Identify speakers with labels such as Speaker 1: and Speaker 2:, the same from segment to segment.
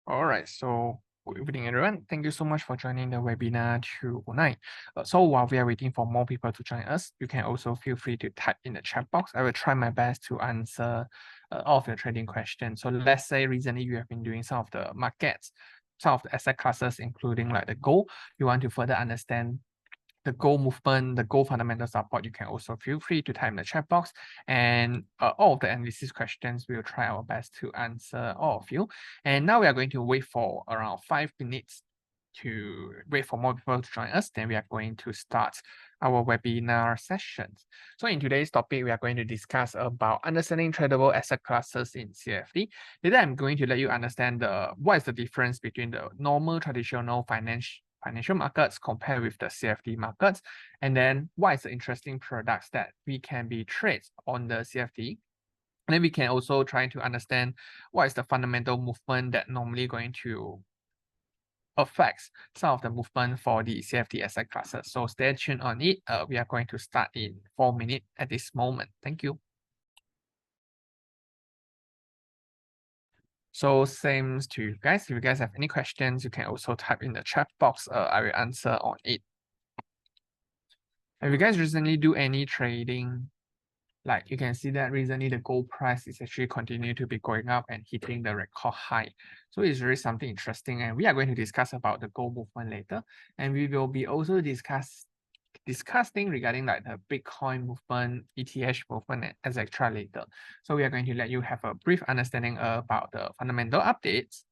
Speaker 1: All right, so good evening, everyone. Thank you so much for joining the webinar tonight. So while we are waiting for more people to join us, you can also feel free to type in the chat box. I will try my best to answer all of your trading questions. So let's say recently you have been doing some of the markets, some of the asset classes, including like the gold. You want to further understand the gold movement, the gold fundamental support, you can also feel free to type in the chat box. And all of the analysis questions, we'll try our best to answer all of you. And now we are going to wait for around 5 minutes to wait for more people to join us. Then we are going to start our webinar sessions. So in today's topic, we are going to discuss about understanding tradable asset classes in CFD. Later, I'm going to let you understand what is the difference between the normal traditional financial markets compared with the CFD markets, and then what is the interesting products that we can be traded on the CFD. And then we can also try to understand what is the fundamental movement that normally going to affects some of the movement for the CFD asset classes. So stay tuned on it. We are going to start in 4 minutes at this moment. Thank you. So same to you guys. If you guys have any questions, you can also type in the chat box. I will answer on it. Have you guys recently do any trading? Like you can see that recently the gold price is actually continue to be going up and hitting the record high. So it's really something interesting, and we are going to discuss about the gold movement later. And we will be also discussing regarding like the Bitcoin movement, ETH movement, etc. later. So we are going to let you have a brief understanding about the fundamental updates.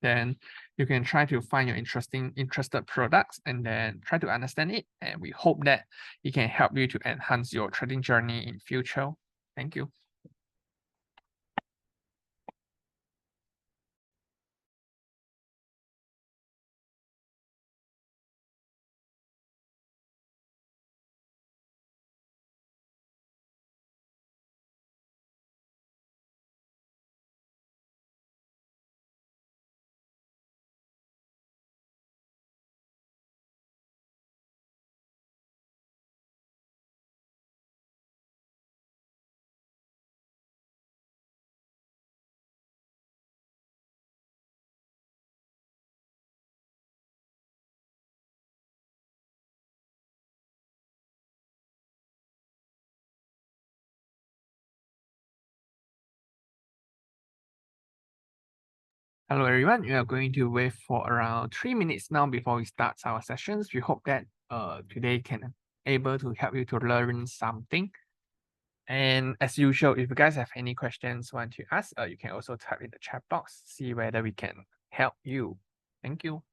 Speaker 1: Then you can try to find your interested products and then try to understand it. And we hope that it can help you to enhance your trading journey in future. Thank you. Hello everyone, we are going to wait for around 3 minutes now before we start our sessions. We hope that today can able to help you to learn something. And as usual, if you guys have any questions want to ask, you can also type in the chat box, see whether we can help you. Thank you.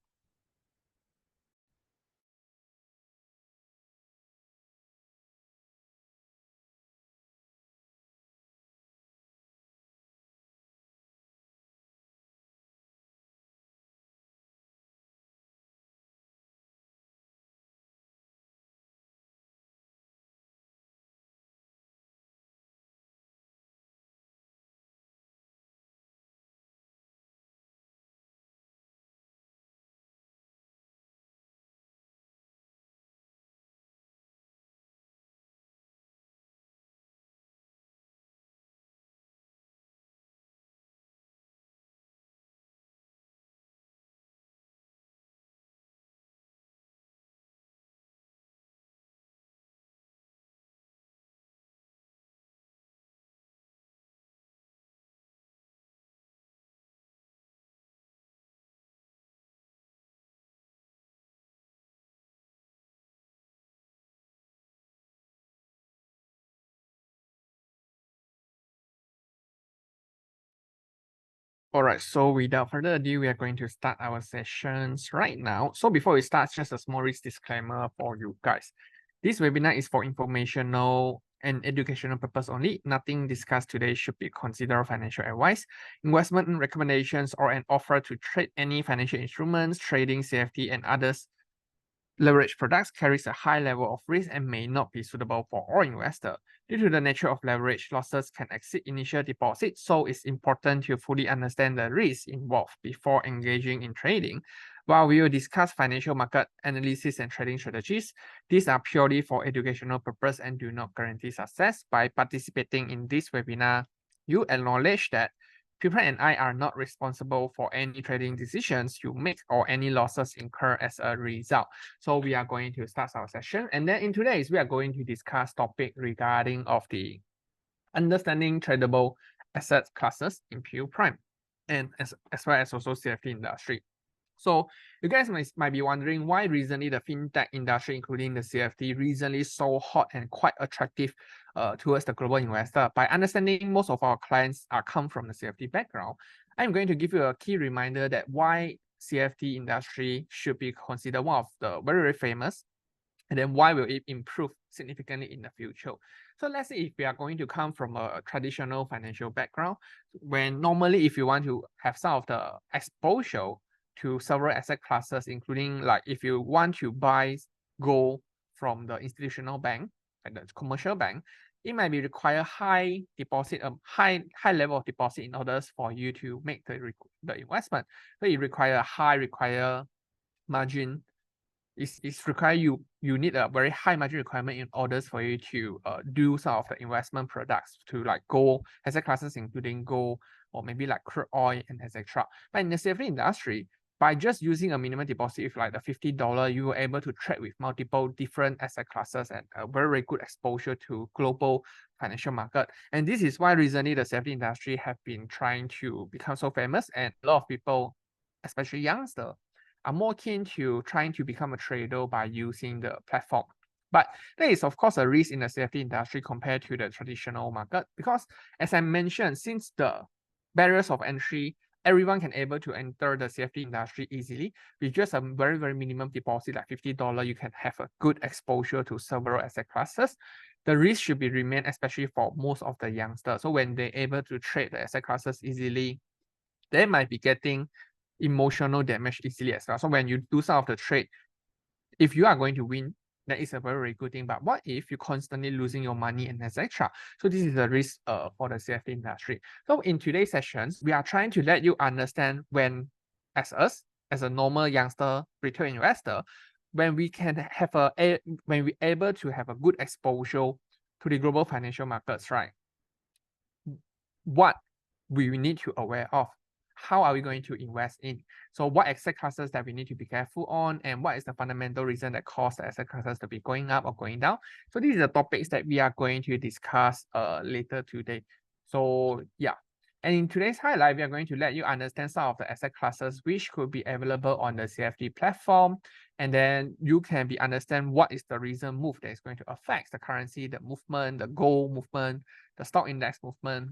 Speaker 1: All right, so without further ado, we are going to start our sessions right now. So before we start, just a small risk disclaimer for you guys. This webinar is for informational and educational purpose only. Nothing discussed today should be considered financial advice, investment recommendations, or an offer to trade any financial instruments, trading CFD and others. Leverage products carries a high level of risk and may not be suitable for all investors. Due to the nature of leverage, losses can exceed initial deposits, so it's important to fully understand the risks involved before engaging in trading. While we will discuss financial market analysis and trading strategies, these are purely for educational purpose and do not guarantee success. By participating in this webinar, you acknowledge that Prime and I are not responsible for any trading decisions you make or any losses incurred as a result. So we are going to start our session. And then in today's, we are going to discuss topic regarding of the understanding tradable asset classes in Prime and as well as also CFD industry. So you guys might be wondering why recently the fintech industry, including the CFD, recently so hot and quite attractive towards the global investor. By understanding most of our clients come from the CFD background, I'm going to give you a key reminder that why CFD industry should be considered one of the very, very famous, and then why will it improve significantly in the future. So let's say if we are going to come from a traditional financial background, when normally if you want to have some of the exposure to several asset classes, including like if you want to buy gold from the institutional bank and the commercial bank, it might be require high deposit, high level of deposit in order for you to make the investment. So it require margin. It's require you need a very high margin requirement in order for you to do some of the investment products to like gold asset classes, including gold or maybe like crude oil and etc. But in the CFD industry, by just using a minimum deposit of like the $50, you were able to trade with multiple different asset classes and a very, very good exposure to global financial market. And this is why recently the CFD industry have been trying to become so famous, and a lot of people, especially youngsters, are more keen to trying to become a trader by using the platform. But there is of course a risk in the CFD industry compared to the traditional market, because as I mentioned, since the barriers of entry, everyone can able to enter the CFD industry easily with just a very, very minimum deposit like $50. You can have a good exposure to several asset classes. The risk should be remain, especially for most of the youngsters. So when they're able to trade the asset classes easily, they might be getting emotional damage easily as well. So when you do some of the trade, if you are going to win, that is a very, very good thing. But what if you're constantly losing your money and etc.? So this is a risk for the CFD industry. So in today's sessions, we are trying to let you understand when, as us, as a normal youngster retail investor, when we can have when we're able to have a good exposure to the global financial markets, right? What we need to aware of. How are we going to invest in? So what asset classes that we need to be careful on, and what is the fundamental reason that cause the asset classes to be going up or going down? So these are the topics that we are going to discuss later today. So yeah, and in today's highlight, we are going to let you understand some of the asset classes which could be available on the CFD platform, and then you can be understand what is the reason move that is going to affect the currency, the movement, the gold movement, the stock index movement.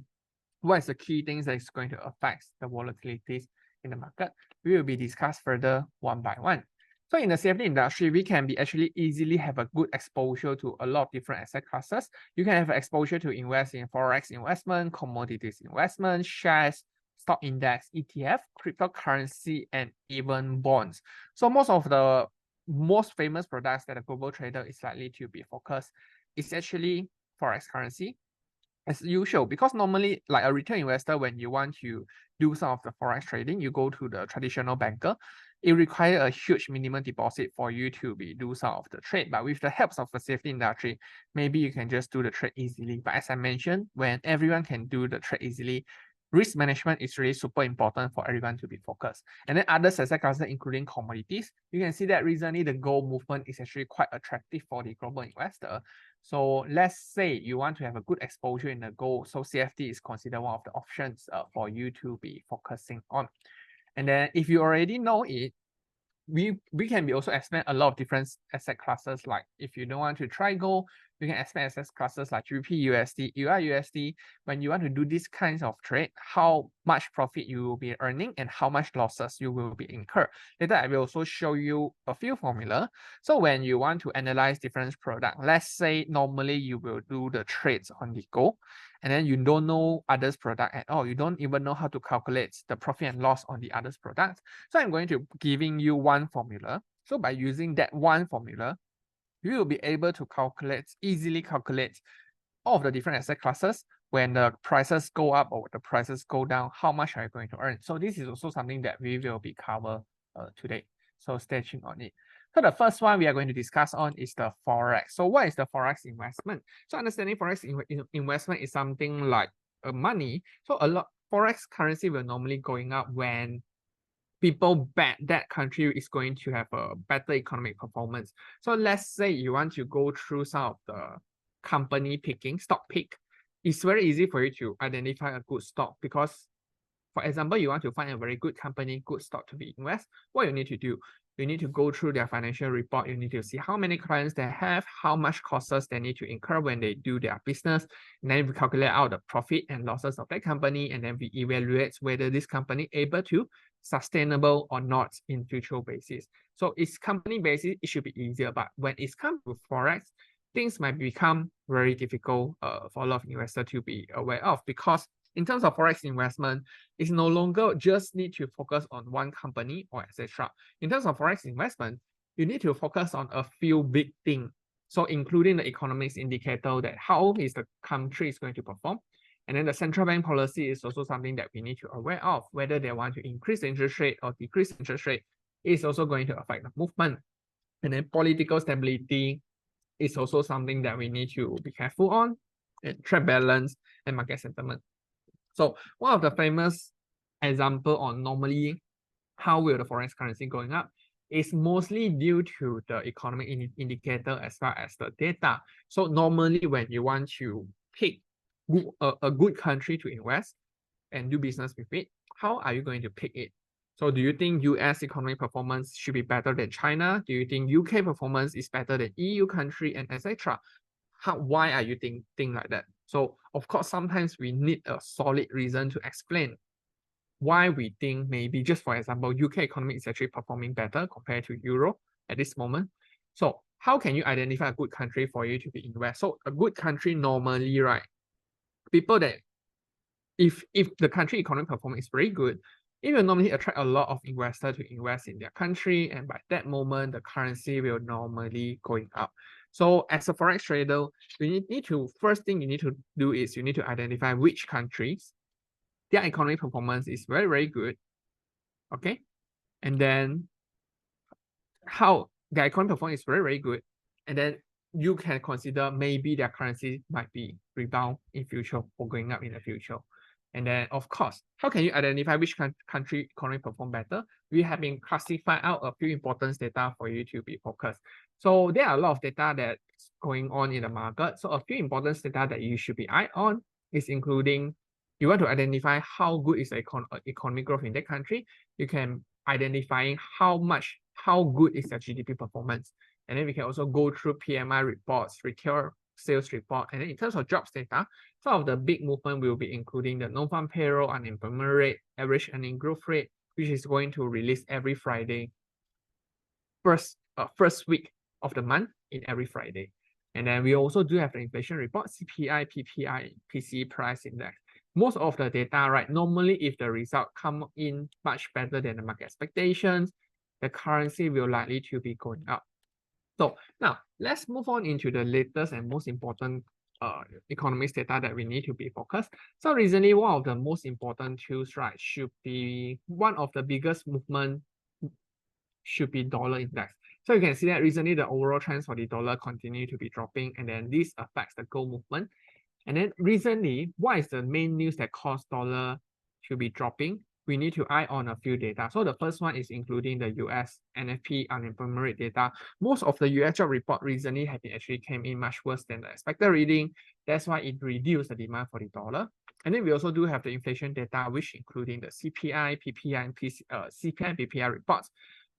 Speaker 1: What is the key things that is going to affect the volatilities in the market? We will be discussed further one by one. So in the CFD industry, we can be actually easily have a good exposure to a lot of different asset classes. You can have exposure to invest in forex investment, commodities investment, shares, stock index, ETF, cryptocurrency, and even bonds. So most of the most famous products that a global trader is likely to be focused is actually forex currency, as usual, because normally like a retail investor, when you want to do some of the forex trading, you go to the traditional banker. It requires a huge minimum deposit for you to do some of the trade. But with the help of the CFD industry, maybe you can just do the trade easily. But as I mentioned, when everyone can do the trade easily, risk management is really super important for everyone to be focused. And then other asset classes, including commodities, you can see that recently the gold movement is actually quite attractive for the global investor. So let's say you want to have a good exposure in the gold. So CFD is considered one of the options for you to be focusing on. And then if you already know it, we can be also expand a lot of different asset classes. Like if you don't want to try gold, you can expand asset classes like GBP USD, USD. When you want to do these kinds of trade, how much profit you will be earning and how much losses you will be incur. Later, I will also show you a few formula. So when you want to analyze different products, let's say normally you will do the trades on the gold, and then you don't know others product at all. You don't even know how to calculate the profit and loss on the others products. So I'm going to giving you one formula. So by using that one formula, you will be able to easily calculate all of the different asset classes. When the prices go up or the prices go down, how much are you going to earn? So this is also something that we will be cover today. So stay tuned on it. So the first one we are going to discuss on is the forex. So what is the forex investment? So understanding forex investment is something like money. So forex currency will normally going up when people bet that country is going to have a better economic performance. So let's say you want to go through some of the company picking, stock pick. It's very easy for you to identify a good stock because, for example, you want to find a very good company, good stock to be invest. What you need to do, you need to go through their financial report. You need to see how many clients they have, how much costs they need to incur when they do their business. And then we calculate out the profit and losses of that company. And then we evaluate whether this company able to sustainable or not in future basis. So it's company basis, it should be easier. But when it's come to forex, things might become very difficult for a lot of investors to be aware of, because in terms of forex investment, it's no longer just need to focus on one company or etc. In terms of forex investment, you need to focus on a few big things. So including the economics indicator that how is the country is going to perform. And then the central bank policy is also something that we need to aware of, whether they want to increase the interest rate or decrease interest rate is also going to affect the movement. And then political stability is also something that we need to be careful on, and trade balance and market sentiment. So one of the famous example on normally how will the forex currency going up is mostly due to the economic indicator as well as the data. So normally when you want to pick a good country to invest and do business with it, how are you going to pick it? So do you think US economic performance should be better than China? Do you think UK performance is better than EU country and etc.? Why are you think like that? So of course, sometimes we need a solid reason to explain why we think maybe, just for example, UK economy is actually performing better compared to Euro at this moment. So how can you identify a good country for you to be invest? So a good country normally, right? People that if the country economic performance is very good, it will normally attract a lot of investors to invest in their country, and by that moment, the currency will normally going up. So as a forex trader, you need to, first thing you need to do is you need to identify which countries their economic performance is very, very good. Okay. And then how their economic performance is very, very good. And then you can consider maybe their currency might be rebound in future or going up in the future. And then, of course, how can you identify which country economy perform better? We have been classified out a few important data for you to be focused. So there are a lot of data that's going on in the market. So a few important data that you should be eye on is including, you want to identify how good is the economic growth in that country. You can identifying how good is the GDP performance. And then we can also go through PMI reports, retail sales report. And then in terms of jobs data, some of the big movement will be including the non-farm payroll, unemployment rate, average earning growth rate, which is going to release every Friday, first week of the month in every Friday. And then we also do have the inflation report, CPI, PPI, PCE price index. Most of the data, right, normally if the result come in much better than the market expectations, the currency will likely to be going up. So now let's move on into the latest and most important economics data that we need to be focused. So recently, one of the most important tools, right, should be one of the biggest movement should be dollar index. So you can see that recently the overall trends for the dollar continue to be dropping, and then this affects the gold movement. And then recently, what is the main news that caused dollar to be dropping? We need to eye on a few data. So the first one is including the US NFP unemployment rate data. Most of the US job report recently have been actually came in much worse than the expected reading. That's why it reduced the demand for the dollar. And then we also do have the inflation data, which including the CPI, PPI, and CPI and PPI reports.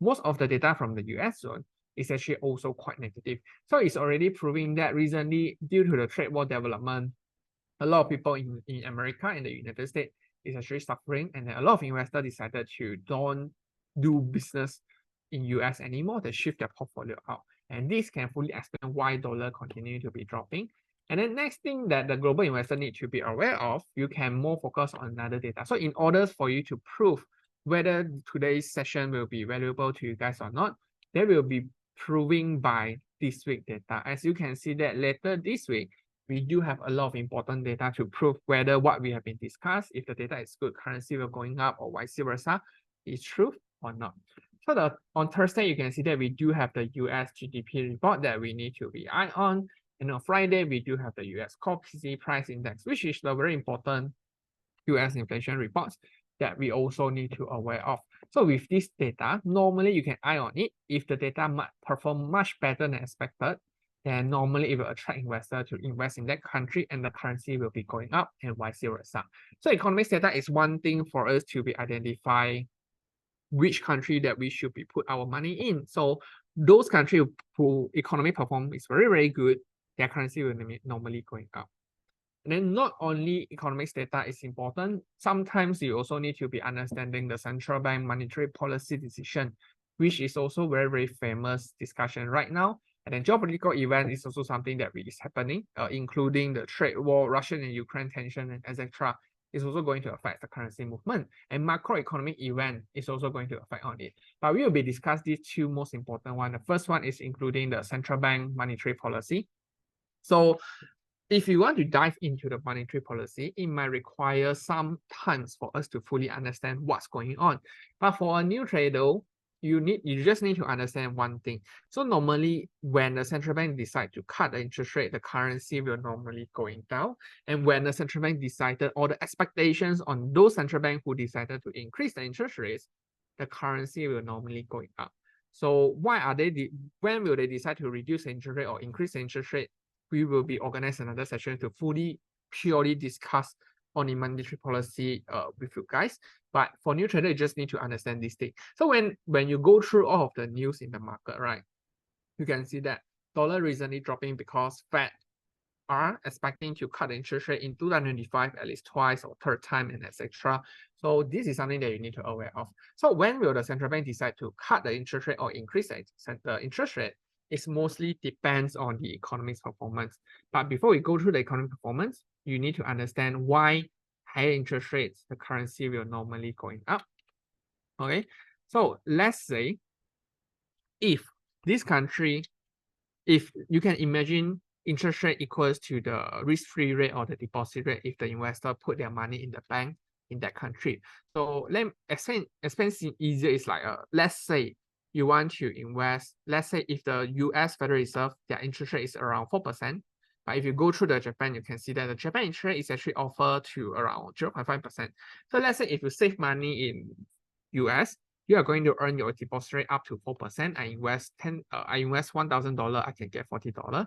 Speaker 1: Most of the data from the US zone is actually also quite negative. So it's already proving that recently, due to the trade war development, a lot of people in America and the United States is actually suffering, and a lot of investors decided to don't do business in US anymore. They shift their portfolio out. And this can fully explain why dollar continue to be dropping. And then next thing that the global investor need to be aware of, you can more focus on another data. So in order for you to prove whether today's session will be valuable to you guys or not, they will be proving by this week data. As you can see that later this week, we do have a lot of important data to prove whether what we have been discussed, if the data is good, currency will going up or vice versa, is true or not. So on Thursday, you can see that we do have the US GDP report that we need to be eye on. And on Friday, we do have the US core PCE price index, which is the very important US inflation reports that we also need to aware of. So with this data, normally you can eye on it. If the data might perform much better than expected, then normally it will attract investors to invest in that country and the currency will be going up and vice versa. So economics data is one thing for us to be identify which country that we should be put our money in. So those countries who economic performance is very, very good, their currency will normally going up. And then not only economics data is important, sometimes you also need to be understanding the central bank monetary policy decision, which is also very, very famous discussion right now. And then geopolitical event is also something that is happening, including the trade war, Russian and Ukraine tension, and etc. is also going to affect the currency movement. And macroeconomic event is also going to affect on it. But we will be discuss these two most important ones. The first one is including the central bank monetary policy. So if you want to dive into the monetary policy, it might require some times for us to fully understand what's going on. But for a new trader, you just need to understand one thing. So normally when the central bank decide to cut the interest rate, the currency will normally going down. And when the central bank decided, or the expectations on those central bank who decided to increase the interest rates, the currency will normally going up. So when will they decide to reduce the interest rate or increase the interest rate? We will be organizing another session to purely discuss on the monetary policy with you guys. But for new trader, you just need to understand this thing. So when you go through all of the news in the market, right, you can see that dollar recently dropping because Fed are expecting to cut the interest rate in 2025 at least twice or third time and etc. So this is something that you need to aware of. So when will the central bank decide to cut the interest rate or increase the interest rate? It mostly depends on the economy's performance. But before we go through the economic performance, you need to understand why higher interest rates, the currency will normally going up. Okay, so let's say if this country, if you can imagine interest rate equals to the risk-free rate or the deposit rate if the investor put their money in the bank in that country. So let me explain easier is like, let's say you want to invest, let's say if the US Federal Reserve, their interest rate is around 4%, but if you go through the Japan, you can see that the Japan interest rate is actually offered to around 0.5%. So let's say if you save money in US, you are going to earn your deposit rate up to 4%. I invest $1,000, I can get $40.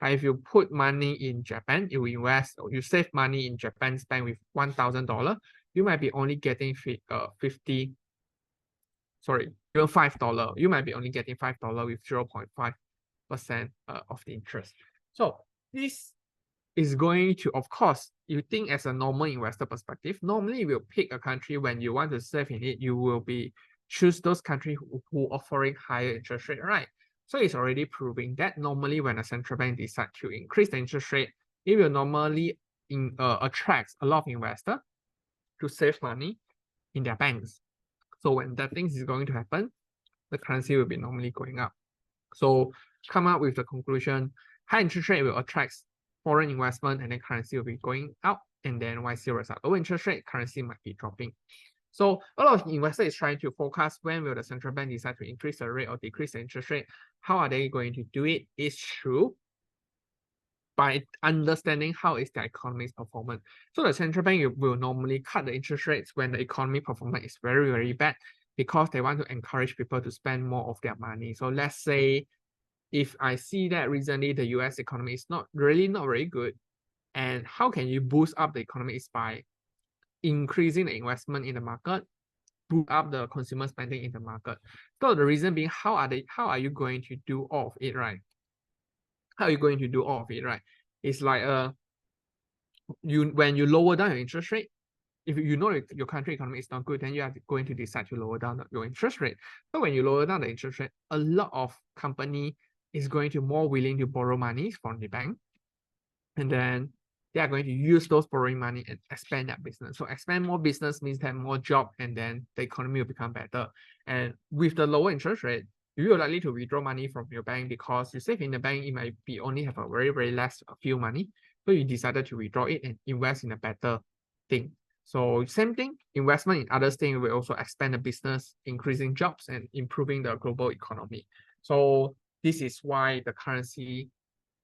Speaker 1: But if you put money in Japan, you save money in Japan's bank with $1,000, you might be only getting $5. You might be only getting $5 with 0.5% of the interest. So this is going to, of course, you think as a normal investor perspective, normally you will pick a country when you want to save in it, you will be choose those countries who offering higher interest rate, right? So it's already proving that normally when a central bank decides to increase the interest rate, it will normally attract a lot of investors to save money in their banks. So when that thing is going to happen, the currency will be normally going up. So come up with the conclusion, high interest rate will attract foreign investment and then currency will be going up, and then vice versa. Low interest rate, currency might be dropping. So a lot of investors is trying to forecast when will the central bank decide to increase the rate or decrease the interest rate. How are they going to do it? It's true by understanding how is the economy's performance. So the central bank will normally cut the interest rates when the economy performance is very, very bad because they want to encourage people to spend more of their money. So let's say if I see that recently the US economy is not very good, and how can you boost up the economy is by increasing the investment in the market, boost up the consumer spending in the market. So the reason being, how are you going to do all of it, right? How are you going to do all of it, right? It's like when you lower down your interest rate, if you know your country economy is not good, then you are going to decide to lower down your interest rate. So when you lower down the interest rate, a lot of company is going to more willing to borrow money from the bank, and then they are going to use those borrowing money and expand their business. So expand more business means that more job, and then the economy will become better. And with the lower interest rate, you are likely to withdraw money from your bank because you save in the bank, it might be only have a very less few money. So you decided to withdraw it and invest in a better thing. So same thing, investment in other things will also expand the business, increasing jobs and improving the global economy. So this is why the currency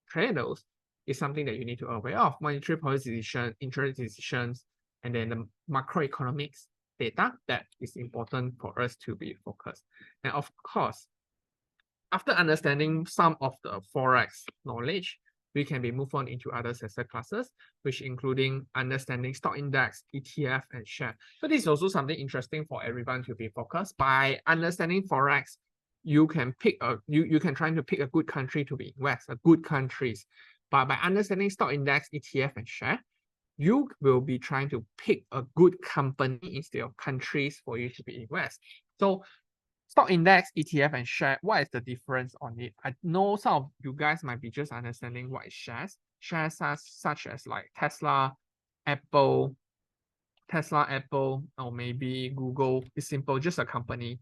Speaker 1: traders is something that you need to be aware of. Monetary policy decision, interest decisions, and then the macroeconomics data that is important for us to be focused. And of course, after understanding some of the forex knowledge, we can be moved on into other asset classes, which including understanding stock index, ETF, and share. So this is also something interesting for everyone to be focused. By understanding forex, you can pick you can try to pick a good country to be invest, a good countries. But by understanding stock index, ETF, and share, you will be trying to pick a good company instead of countries for you to be invest. So stock index, ETF, and share, what is the difference on it? I know some of you guys might be just understanding what is shares. Shares are such as like Apple, or maybe Google. It's simple, just a company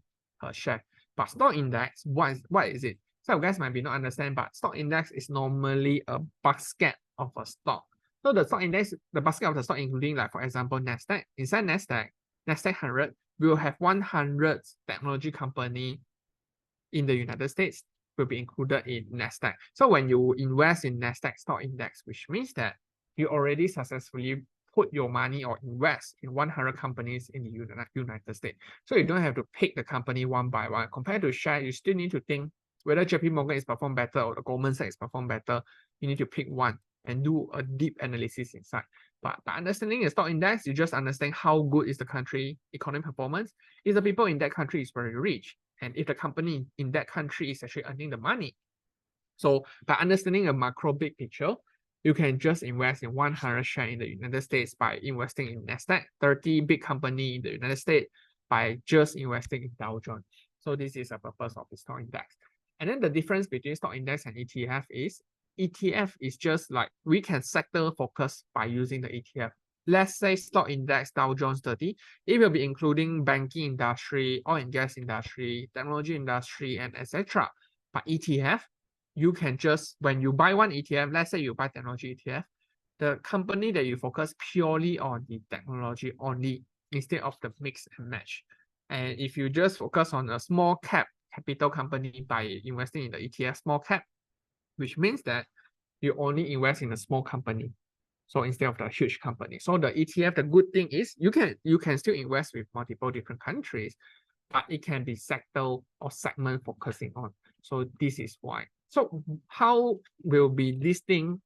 Speaker 1: share. But stock index, what is it? Some of you guys might be not understand, but stock index is normally a basket of a stock. So the stock index, the basket of the stock, including like, for example, NASDAQ. Inside NASDAQ 100, we will have 100 technology company in the United States will be included in NASDAQ. So when you invest in NASDAQ stock index, which means that you already successfully put your money or invest in 100 companies in the United States. So you don't have to pick the company one by one. Compared to share, you still need to think whether JP Morgan is perform better or the Goldman Sachs perform better. You need to pick one and do a deep analysis inside. But by understanding the stock index, you just understand how good is the country economic performance. If the people in that country is very rich, and if the company in that country is actually earning the money. So by understanding a macro big picture, you can just invest in 100 share in the United States by investing in NASDAQ, 30 big company in the United States by just investing in Dow Jones. So this is the purpose of the stock index. And then the difference between stock index and ETF is ETF is just like we can sector focus by using the ETF. Let's say stock index Dow Jones 30, it will be including banking industry, oil and gas industry, technology industry, and etc. But ETF, you can just, when you buy one ETF, let's say you buy technology ETF, the company that you focus purely on the technology only instead of the mix and match. And if you just focus on a small cap capital company by investing in the ETF small cap, which means that you only invest in a small company. So instead of the huge company. So the ETF, the good thing is you can still invest with multiple different countries, but it can be sector or segment focusing on. So this is why. So how will be this thing?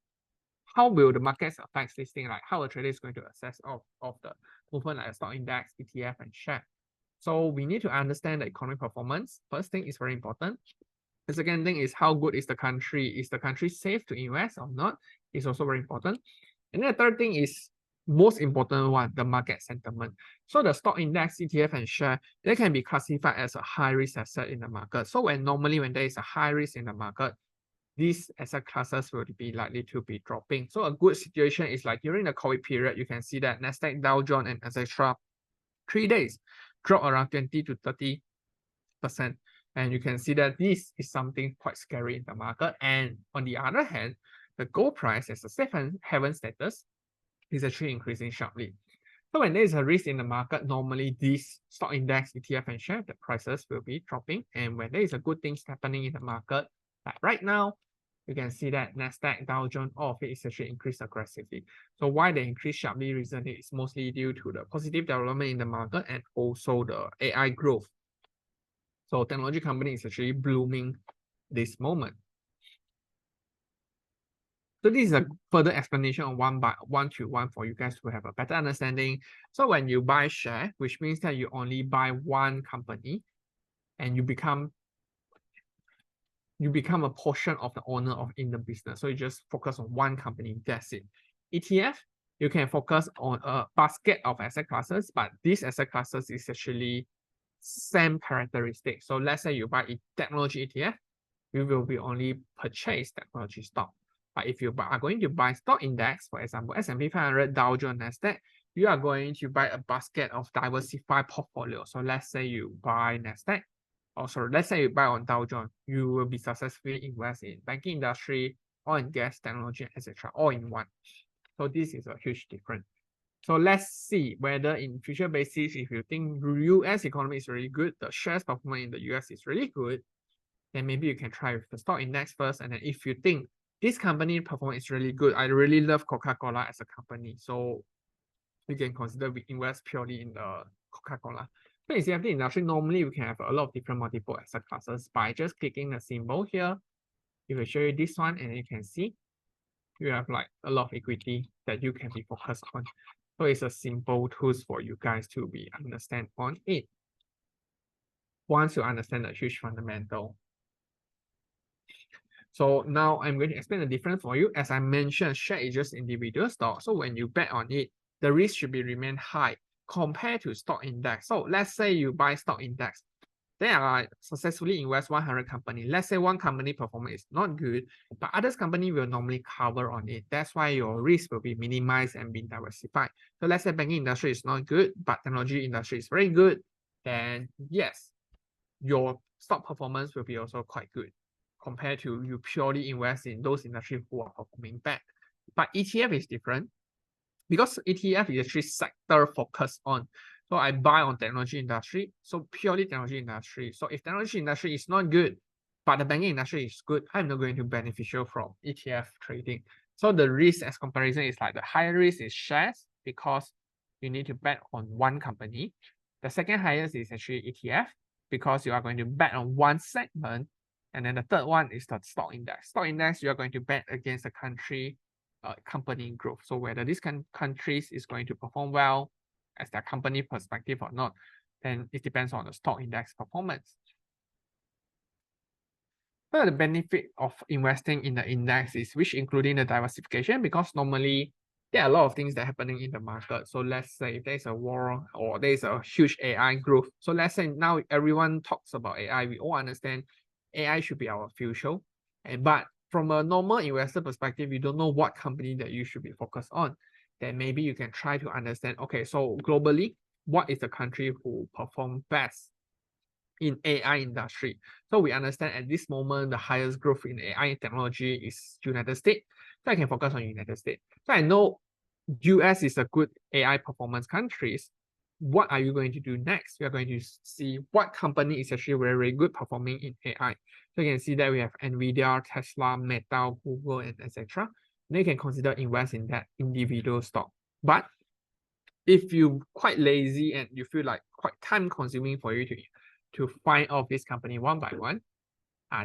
Speaker 1: How will the markets affect this thing? Like how a trader is going to assess of the movement like a stock index, ETF, and share. So we need to understand the economic performance. First thing is very important. The second thing is how good is the country? Is the country safe to invest or not? It's also very important. And then the third thing is most important one, the market sentiment. So the stock index, ETF, and share, they can be classified as a high risk asset in the market. So normally when there is a high risk in the market, these asset classes will be likely to be dropping. So a good situation is like during the COVID period, you can see that NASDAQ, Dow Jones, and etc. 3 days drop around 20 to 30%. And you can see that this is something quite scary in the market. And on the other hand, the gold price as a safe haven status is actually increasing sharply. So when there is a risk in the market, normally these stock index, ETF, and share, the prices will be dropping. And when there is a good things happening in the market, like right now, you can see that NASDAQ, Dow Jones, all of it is actually increased aggressively. So why they increased sharply recently is mostly due to the positive development in the market and also the AI growth. So technology company is actually blooming this moment. So this is a further explanation on one to one for you guys to have a better understanding. So when you buy share, which means that you only buy one company and you become a portion of the owner in the business. So you just focus on one company, that's it. ETF, you can focus on a basket of asset classes, but these asset classes is actually same characteristic. So let's say you buy a technology ETF, you will be only purchase technology stock. But if you are going to buy stock index, for example, S&P 500, Dow Jones, NASDAQ, you are going to buy a basket of diversified portfolio. So let's say you buy NASDAQ, also let's say you buy on Dow Jones, you will be successfully invest in banking industry, oil and gas, technology, etc., all in one. So this is a huge difference. So let's see whether in future basis, if you think US economy is really good, the shares performance in the US is really good, then maybe you can try with the stock index first. And then if you think this company performance is really good, I really love Coca-Cola as a company. So you can consider we invest purely in the Coca-Cola. But in CFD industry, normally we can have a lot of different multiple asset classes. By just clicking the symbol here, it will show you this one, and you can see you have like a lot of equity that you can be focused on. So it's a simple tools for you guys to be understand on it. Once you understand the huge fundamental. So now I'm going to explain the difference for you. As I mentioned, share is just individual stock. So when you bet on it, the risk should be remain high compared to stock index. So let's say you buy stock index. Then I successfully invest 100 company. Let's say one company performance is not good, but others company will normally cover on it. That's why your risk will be minimized and being diversified. So let's say banking industry is not good, but technology industry is very good. Then yes, your stock performance will be also quite good compared to you purely invest in those industries who are performing bad. But ETF is different because ETF is actually sector focused on. So I buy on technology industry, so purely technology industry. So if technology industry is not good, but the banking industry is good, I'm not going to beneficial from ETF trading. So the risk as comparison is like the higher risk is shares because you need to bet on one company. The second highest is actually ETF because you are going to bet on one segment. And then the third one is the stock index. Stock index, you are going to bet against the country company growth. So whether this countries is going to perform well as their company perspective or not, then it depends on the stock index performance. But the benefit of investing in the index is which including the diversification, because normally there are a lot of things that are happening in the market. So let's say if there's a war or there's a huge AI growth. So let's say now everyone talks about AI, we all understand AI should be our future. But from a normal investor perspective, you don't know what company that you should be focused on. Then maybe you can try to understand, okay, so globally, what is the country who perform best in AI industry? So we understand at this moment, the highest growth in AI technology is United States. So I can focus on United States. So I know US is a good AI performance countries. What are you going to do next? We are going to see what company is actually very, very good performing in AI. So you can see that we have NVIDIA, Tesla, Meta, Google, and etc. Then you can consider invest in that individual stock. But if you quite lazy and you feel like quite time consuming for you to find out this company one by one,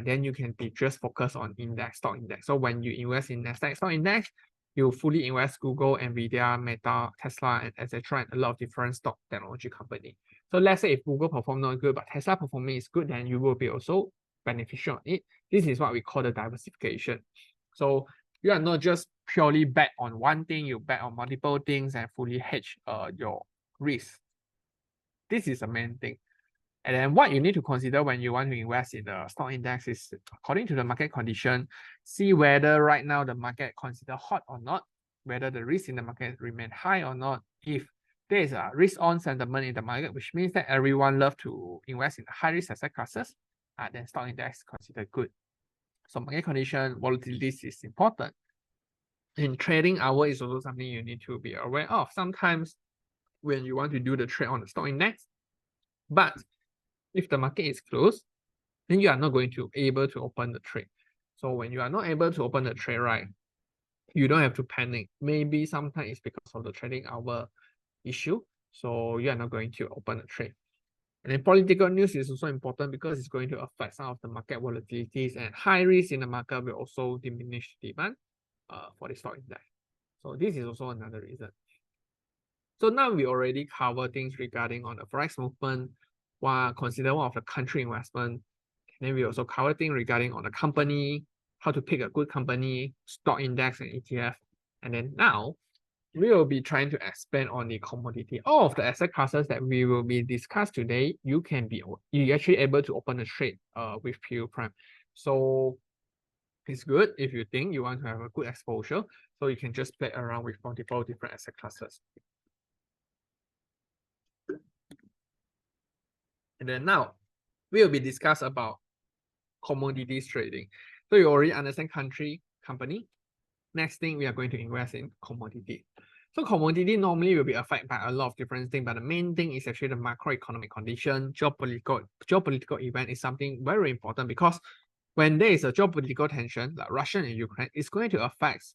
Speaker 1: then you can be just focus on index, stock index. So when you invest in Nasdaq stock index, you fully invest Google, NVIDIA, Meta, Tesla, and etc. and a lot of different stock technology company. So let's say if Google perform not good, but Tesla performing is good, then you will be also beneficial on it. This is what we call the diversification. So you are not just purely bet on one thing, you bet on multiple things and fully hedge your risk. This is the main thing. And then what you need to consider when you want to invest in the stock index is according to the market condition, see whether right now the market consider hot or not, whether the risk in the market remain high or not. If there is a risk on sentiment in the market, which means that everyone love to invest in high risk asset classes, then stock index is considered good. So market condition, volatility is important. In trading hour is also something you need to be aware of. Sometimes when you want to do the trade on the stock index, but if the market is closed, then you are not going to be able to open the trade. So when you are not able to open the trade, right, you don't have to panic. Maybe sometimes it's because of the trading hour issue. So you are not going to open the trade. And then political news is also important because it's going to affect some of the market volatilities, and high risk in the market will also diminish demand for the stock index. So this is also another reason. So now we already cover things regarding on the forex movement, consider one of the country investment. And then we also cover things regarding on the company, how to pick a good company, stock index and ETF. And then now we will be trying to expand on the commodity. All of the asset classes that we will be discussed today, you actually able to open a trade with Pure Prime. So it's good if you think you want to have a good exposure. So you can just play around with multiple different asset classes. And then now we will be discuss about commodities trading. So you already understand country, company. Next thing we are going to invest in commodity. So commodity normally will be affected by a lot of different things, but the main thing is actually the macroeconomic condition. Geopolitical event is something very important because when there is a geopolitical tension like Russia and Ukraine, it's going to affect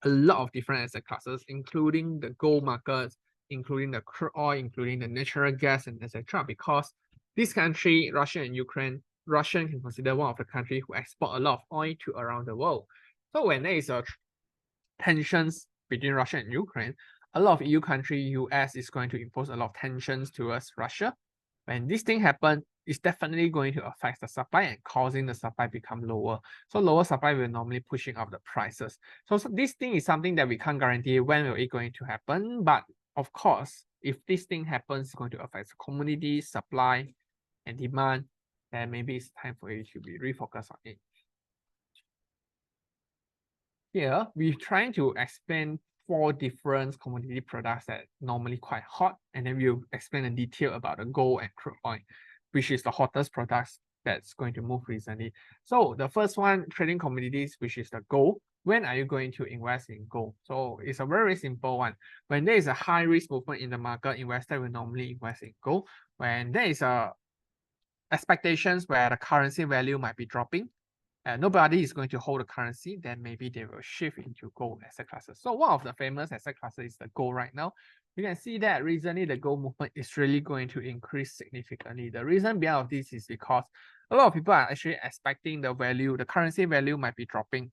Speaker 1: a lot of different asset classes, including the gold markets, including the crude oil, including the natural gas, and etc. Because this country, Russia and Ukraine, Russia can consider one of the countries who export a lot of oil to around the world. So when there is a tensions between Russia and Ukraine, a lot of EU country, US is going to impose a lot of tensions towards Russia. When this thing happens, it's definitely going to affect the supply and causing the supply become lower. So lower supply will normally pushing up the prices. So this thing is something that we can't guarantee when will it going to happen. But of course, if this thing happens, it's going to affect the commodity supply and demand, then maybe it's time for you to be refocused on it. Here, we're trying to explain 4 different commodity products that normally quite hot, and then we'll explain in detail about the gold and crude oil, which is the hottest products that's going to move recently. So the first one, trading commodities, which is the gold. When are you going to invest in gold? So it's a very simple one. When there is a high risk movement in the market, investor will normally invest in gold. When there is a expectations where the currency value might be dropping, nobody is going to hold the currency, then maybe they will shift into gold asset classes. So one of the famous asset classes is the gold right now. You can see that recently the gold movement is really going to increase significantly. The reason behind this is because a lot of people are actually expecting the currency value might be dropping.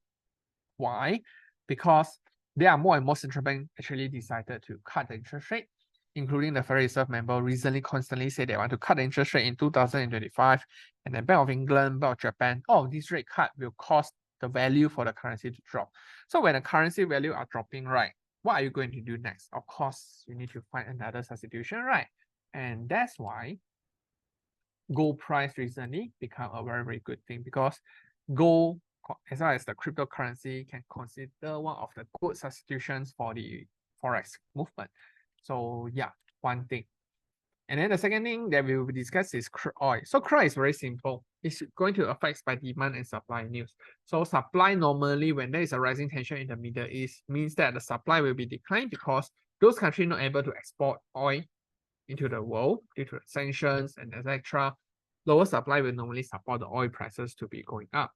Speaker 1: Why? Because there are more and more central banks actually decided to cut the interest rate, including the Federal Reserve member recently constantly said they want to cut the interest rate in 2025, and the Bank of England, Bank of Japan, all of these rate cut will cause the value for the currency to drop. So when the currency value are dropping, right, what are you going to do next? Of course, you need to find another substitution, right? And that's why gold price recently become a very, very good thing, because gold, as well as the cryptocurrency, can consider one of the good substitutions for the forex movement. So yeah, one thing. And then the second thing that we will discuss is crude oil. So crude oil is very simple. It's going to affect by demand and supply news. So supply normally, when there is a rising tension in the Middle East, means that the supply will be declined because those countries not able to export oil into the world due to sanctions and etc. Lower supply will normally support the oil prices to be going up.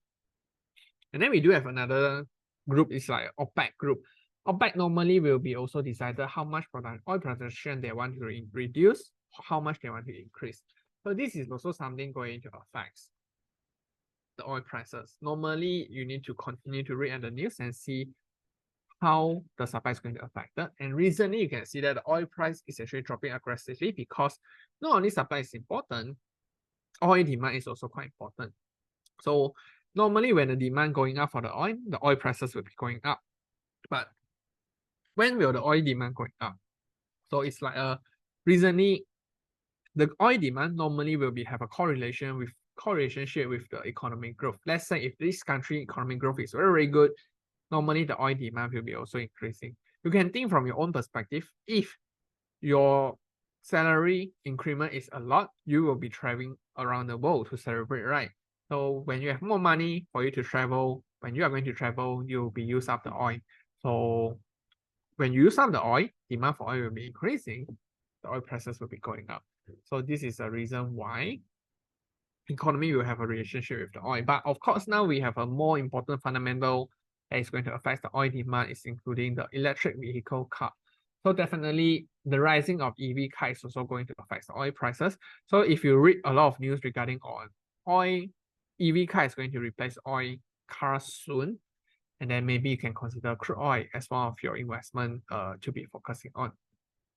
Speaker 1: And then we do have another group, is like OPEC group. OPEC normally will be also decided how much oil production they want to reduce, how much they want to increase. So this is also something going to affect the oil prices. Normally, you need to continue to read the news and see how the supply is going to affect it. And recently, you can see that the oil price is actually dropping aggressively because not only supply is important, oil demand is also quite important. So normally when the demand going up for the oil prices will be going up. But when will the oil demand going up? So it's like recently the oil demand normally will have a correlation with the economic growth. Let's say if this country economic growth is very, very good, normally the oil demand will be also increasing. You can think from your own perspective. If your salary increment is a lot, you will be traveling around the world to celebrate, right? So when you have more money for you to travel, when you are going to travel, you will be use up the oil. So when you use up the oil, demand for oil will be increasing, the oil prices will be going up. So this is a reason why economy will have a relationship with the oil. But of course, now we have a more important fundamental that is going to affect the oil demand, is including the electric vehicle car. So definitely the rising of EV car is also going to affect the oil prices. So if you read a lot of news regarding on oil, EV car is going to replace oil cars soon. And then maybe you can consider crude oil as one of your investment to be focusing on.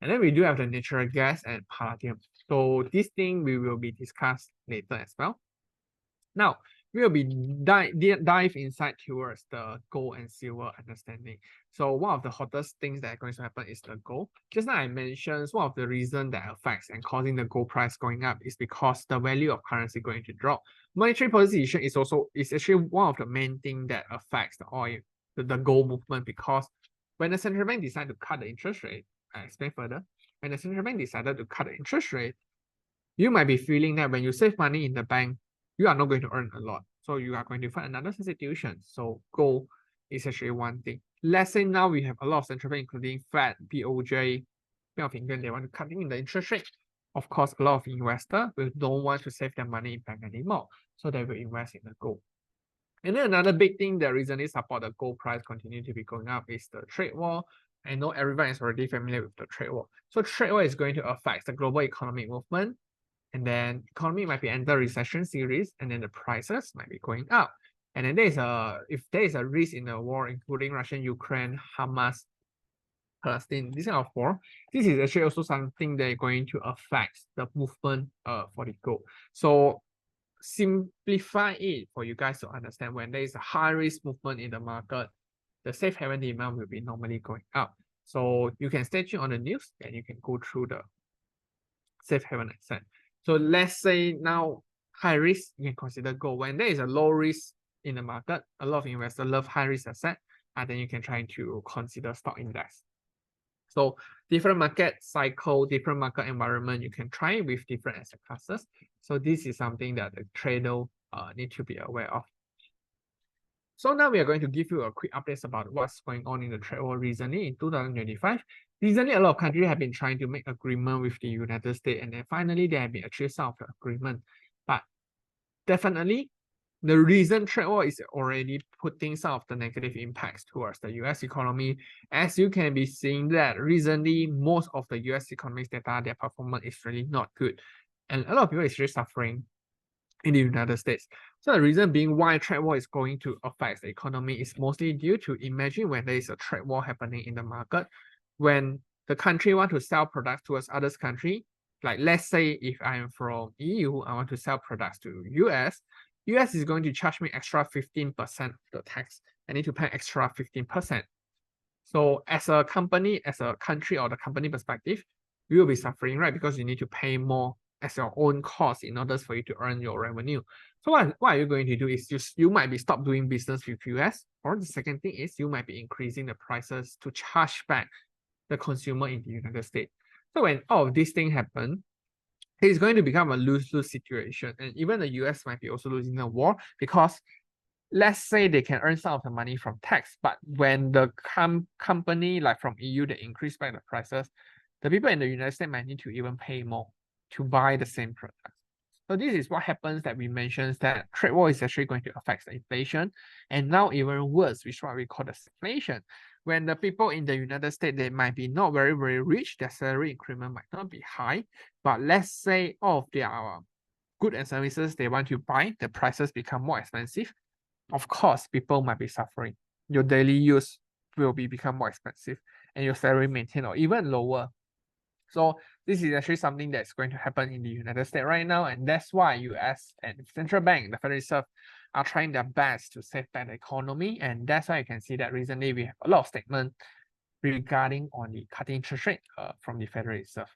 Speaker 1: And then we do have the natural gas and palladium. So this thing we will be discussed later as well. Now, we will be dive inside towards the gold and silver understanding. So one of the hottest things that are going to happen is the gold. Just now I mentioned one of the reasons that affects and causing the gold price going up is because the value of currency going to drop. Monetary policy decision is actually one of the main things that affects the oil, the gold movement, because when the central bank decide to cut the interest rate, I explain further. When the central bank decided to cut the interest rate, you might be feeling that when you save money in the bank, you are not going to earn a lot. So you are going to find another substitution. So gold is actually one thing. Let's say now we have a lot of central bank, including Fed, BOJ, Bank of England, they want to cut in the interest rate. Of course, a lot of investors don't want to save their money in bank anymore. So they will invest in the gold. And then another big thing that recently support the gold price continue to be going up is the trade war I know everyone is already familiar with the trade war. So trade war is going to affect the global economic movement, and then economy might be under recession series, and then the prices might be going up. And then if there is a risk in the war, including Russian, Ukraine, Hamas, Palestine, this kind of war, this is actually also something that is going to affect the movement for the gold. So simplify it for you guys to understand, when there is a high risk movement in the market, the safe haven demand will be normally going up. So you can stay tuned on the news and you can go through the safe haven asset. So let's say now high risk, you can consider gold. When there is a low risk in the market, a lot of investors love high risk asset, and then you can try to consider stock index. So different market cycle, different market environment, you can try with different asset classes. So this is something that the trader need to be aware of. So now we are going to give you a quick update about what's going on in the trade war recently in 2025. Recently, a lot of countries have been trying to make agreement with the United States, and then finally they have been achieved some of the agreement. But definitely, the recent trade war is already putting some of the negative impacts towards the US economy. As you can be seeing that recently, most of the US economics data, their performance is really not good. And a lot of people is really suffering in the United States. So the reason being why trade war is going to affect the economy is mostly due to, imagine when there is a trade war happening in the market, when the country want to sell products towards others country, like let's say if I'm from EU, I want to sell products to US is going to charge me extra 15% of the tax. I need to pay extra 15%. So as a company, as a country or the company perspective, you will be suffering, right? Because you need to pay more as your own cost in order for you to earn your revenue. So what are you going to do is you might be stop doing business with US, or the second thing is you might be increasing the prices to charge back the consumer in the United States. So when all of these things happen, it's going to become a lose-lose situation. And even the US might be also losing the war, because let's say they can earn some of the money from tax, but when the company like from EU, they increase back the prices, the people in the United States might need to even pay more to buy the same product. So this is what happens that we mentioned, that trade war is actually going to affect the inflation, and now even worse, which is what we call the stagflation. When the people in the United States, they might be not very, very rich, their salary increment might not be high, but let's say all of their goods and services they want to buy, the prices become more expensive. Of course, people might be suffering. Your daily use will become more expensive, and your salary maintain or even lower. So this is actually something that's going to happen in the United States right now, and that's why US and central bank, the Federal Reserve, are trying their best to save back the economy, and that's why you can see that recently we have a lot of statements regarding on the cutting interest rate from the Federal Reserve.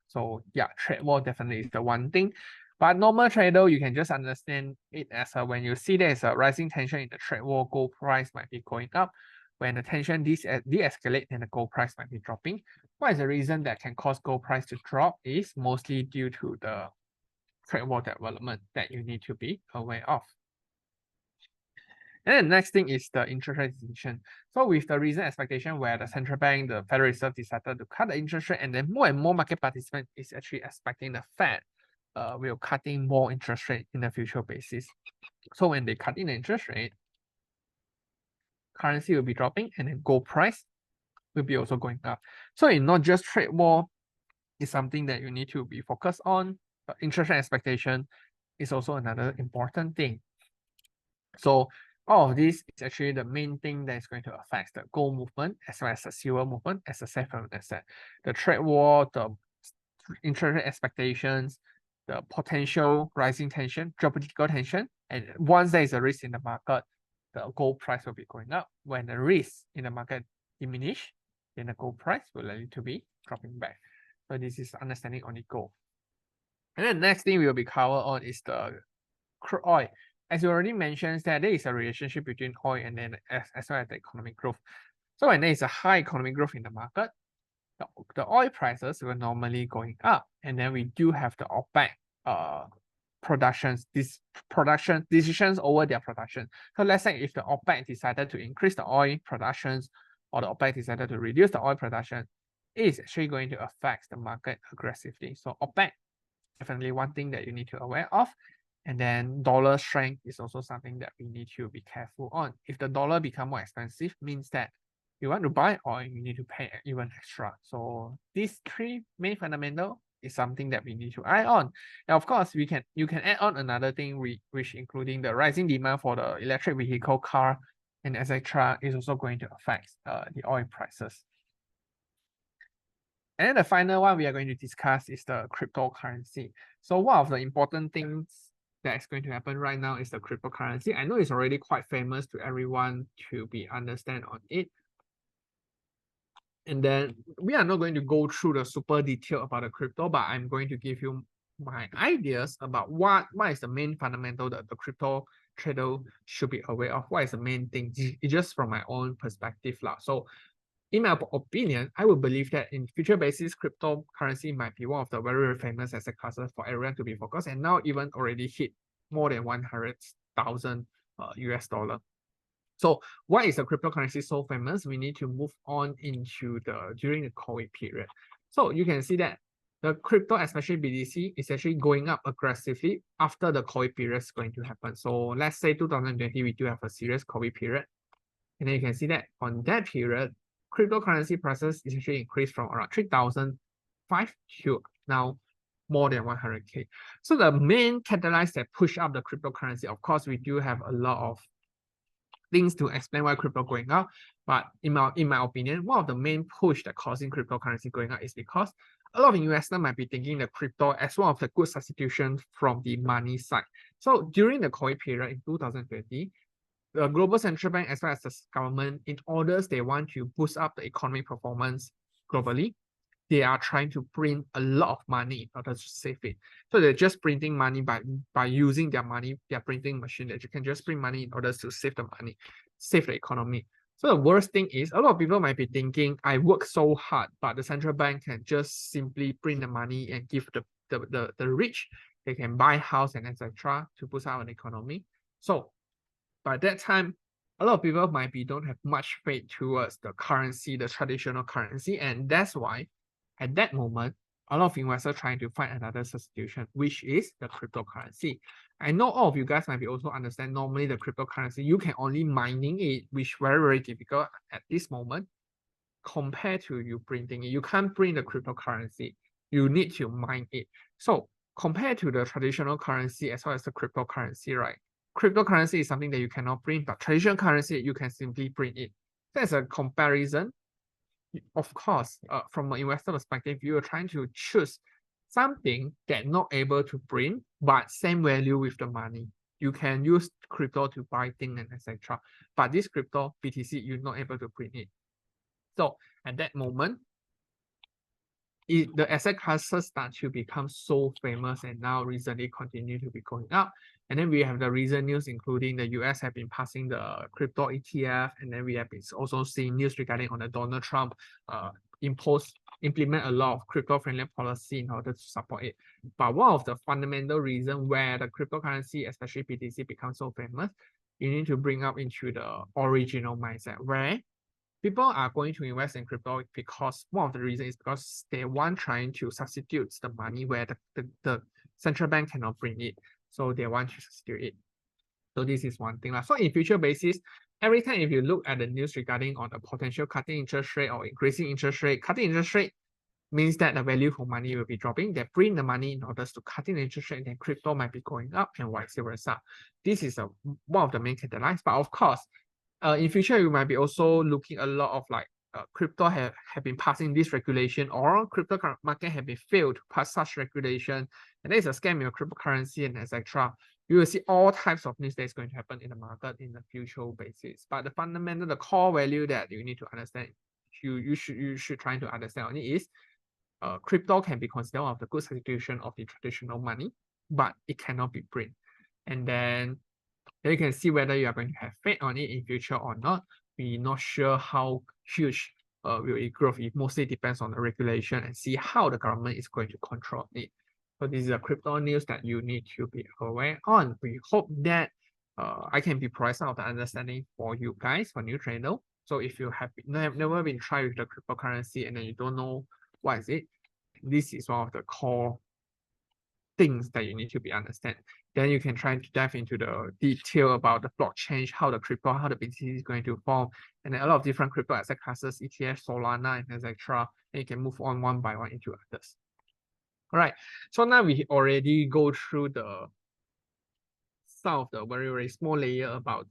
Speaker 1: So yeah, trade war definitely is the one thing. But normal trader, you can just understand it as when you see there's a rising tension in the trade war, gold price might be going up. When the tension de-escalate, then the gold price might be dropping. What is the reason that can cause gold price to drop is mostly due to the trade war development that you need to be aware of. And then the next thing is the interest rate decision. So with the recent expectation where the central bank, the Federal Reserve decided to cut the interest rate, and then more and more market participants is actually expecting the Fed will cutting more interest rate in the future basis. So when they cut in the interest rate, currency will be dropping, and then gold price will be also going up. So in not just trade war is something that you need to be focused on. Interest rate expectation is also another important thing. So all of this is actually the main thing that is going to affect the gold movement as well as the silver movement as a safe haven asset. The trade war, the interest rate expectations, the potential rising tension, geopolitical tension, and once there is a risk in the market, the gold price will be going up. When the risk in the market diminish, then the gold price will likely to be dropping back. So this is understanding on the gold. And then the next thing we will be covered on is the crude oil. As you already mentioned, that there is a relationship between oil and then as well as the economic growth. So when there is a high economic growth in the market, the oil prices will normally going up, and then we do have the OPEC production decisions over their production. So let's say if the OPEC decided to increase the oil productions, or the OPEC decided to reduce the oil production, it is actually going to affect the market aggressively. So OPEC, definitely one thing that you need to be aware of. And then dollar strength is also something that we need to be careful on. If the dollar become more expensive, means that you want to buy or you need to pay even extra. So these three main fundamental is something that we need to eye on. And of course, you can add on another thing which including the rising demand for the electric vehicle, car, and etc. is also going to affect the oil prices. And the final one we are going to discuss is the cryptocurrency. So one of the important things that is going to happen right now is the cryptocurrency. I know it's already quite famous to everyone to be understand on it. And then we are not going to go through the super detail about the crypto, but I'm going to give you my ideas about what is the main fundamental that the crypto trader should be aware of. What is the main thing? It's just from my own perspective. So in my opinion, I would believe that in future basis, cryptocurrency might be one of the very, very famous asset classes for everyone to be focused, and now even already hit more than 100,000 US dollar. So why is the cryptocurrency so famous? We need to move on into during the COVID period. So you can see that the crypto, especially BTC, is actually going up aggressively after the COVID period is going to happen. So let's say 2020, we do have a serious COVID period. And then you can see that on that period, cryptocurrency prices is actually increased from around 3,005 to now more than 100K. So the main catalyst that push up the cryptocurrency, of course, we do have a lot of things to explain why crypto going up. But in my opinion, one of the main push that causing cryptocurrency going up is because a lot of investors might be thinking the crypto as one of the good substitution from the money side. So during the COVID period in 2020, the global central bank as well as the government, in order they want to boost up the economic performance globally, they are trying to print a lot of money in order to save it. So they're just printing money by using their money, their printing machine that you can just print money in order to save the money, save the economy. So the worst thing is a lot of people might be thinking, I work so hard, but the central bank can just simply print the money and give the rich, they can buy house and etc. to boost up an economy. So by that time, a lot of people might be don't have much faith towards the currency, the traditional currency, and that's why at that moment, a lot of investors trying to find another substitution, which is the cryptocurrency. I know all of you guys might be also understand normally the cryptocurrency, you can only mining it, which very, very difficult at this moment compared to you printing it. You can't print the cryptocurrency. You need to mine it. So compared to the traditional currency as well as the cryptocurrency, right? Cryptocurrency is something that you cannot print, but traditional currency, you can simply print it. That's a comparison. Of course, from an investor perspective, you are trying to choose something that not able to print, but same value with the money. You can use crypto to buy things and etc. But this crypto, BTC, you're not able to print it. So at that moment, the asset classes start to become so famous and now recently continue to be going up. And then we have the recent news, including the US have been passing the crypto ETF, and then we have been also seeing news regarding on the Donald Trump implement a lot of crypto-friendly policy in order to support it. But one of the fundamental reasons where the cryptocurrency, especially BTC, becomes so famous, you need to bring up into the original mindset where people are going to invest in crypto because one of the reasons is because they want trying to substitute the money where the central bank cannot bring it. So they want to substitute it. So this is one thing. So in future basis, every time if you look at the news regarding on the potential cutting interest rate or increasing interest rate, cutting interest rate means that the value for money will be dropping. They bring the money in order to cutting the interest rate, then crypto might be going up and vice versa. This is one of the main catalysts. But of course, in future, you might be also looking a lot of like crypto have been passing this regulation, or crypto market have been failed to pass such regulation, and there is a scam in cryptocurrency and etc. You will see all types of news that is going to happen in the market in the future basis. But the fundamental, the core value that you need to understand, you should try to understand on it is, crypto can be considered one of the good substitution of the traditional money, but it cannot be print. And then you can see whether you are going to have faith on it in future or not. We're not sure how huge will it grow. It mostly depends on the regulation and see how the government is going to control it. So this is a crypto news that you need to be aware on. We hope that I can be provide some of the understanding for you guys, for new trader. So if you have never been tried with the cryptocurrency and then you don't know what is it, this is one of the core things that you need to be understand. Then you can try to dive into the detail about the blockchain, how the crypto, how the BTC is going to form, and then a lot of different crypto asset classes, ETFs, Solana, and etc. And you can move on one by one into others. All right. So now we already go through some of the very small layer about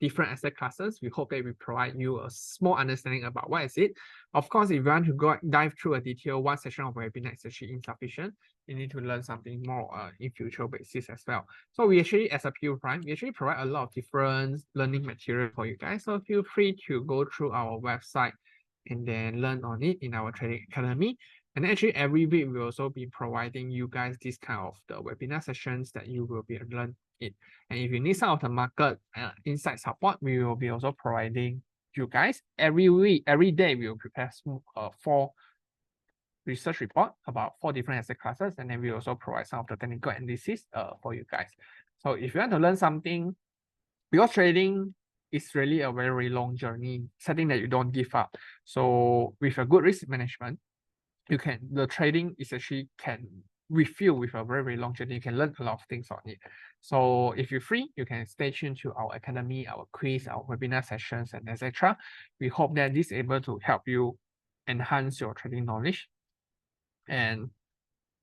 Speaker 1: different asset classes. We hope that we provide you a small understanding about what is it. Of course, if you want to dive through a detail, one session of webinar is actually insufficient. You need to learn something more in future basis as well. So we actually, as a Pure Prime, we actually provide a lot of different learning material for you guys. So feel free to go through our website and then learn on it in our trading academy. And actually every week we'll also be providing you guys this kind of the webinar sessions that you will be learn it. And if you need some of the market insight support, we will be also providing you guys every week, every day. We will prepare 4 research report about 4 different asset classes, and then we also provide some of the technical analysis for you guys. So if you want to learn something, because trading is really a very long journey, something that you don't give up. So with a good risk management, the trading is actually can refill with a very long journey. You can learn a lot of things on it. So if you're free, you can stay tuned to our academy, our quiz, our webinar sessions, and etc. We hope that this is able to help you enhance your trading knowledge, and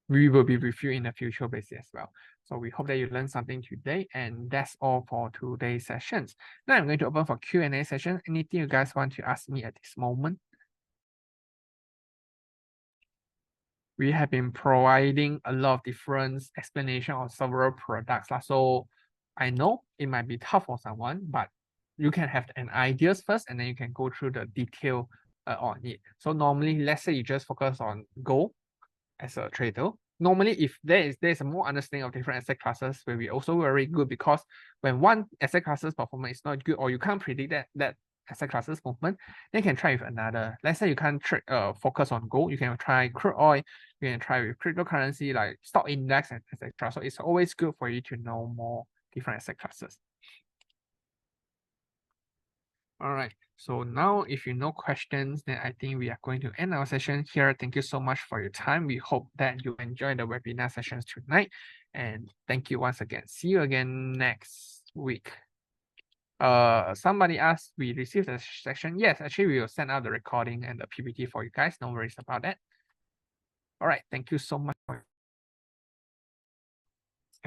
Speaker 1: we will be with you in the future basis as well. So we hope that you learned something today, and that's all for today's sessions. Now I'm going to open for Q&A session. Anything you guys want to ask me at this moment? We have been providing a lot of different explanation on several products. So I know it might be tough for someone, but you can have an ideas first, and then you can go through the detail on it. So normally, let's say you just focus on gold as a trader. Normally, if there's a more understanding of different asset classes, will be also very good, because when one asset classes performance is not good, or you can't predict that asset classes movement, then you can try with another. Let's say you can't focus on gold, you can try crude oil, you can try with cryptocurrency like stock index, and etc. So it's always good for you to know more different asset classes. All right, so now if you know questions, then I think we are going to end our session here. Thank you so much for your time. We hope that you enjoy the webinar sessions tonight, and thank you once again. See you again next week. Somebody asked, we received the session. Yes, actually we will send out the recording and the PPT for you guys. No worries about that. All right, thank you so much. Have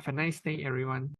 Speaker 1: a nice day, everyone.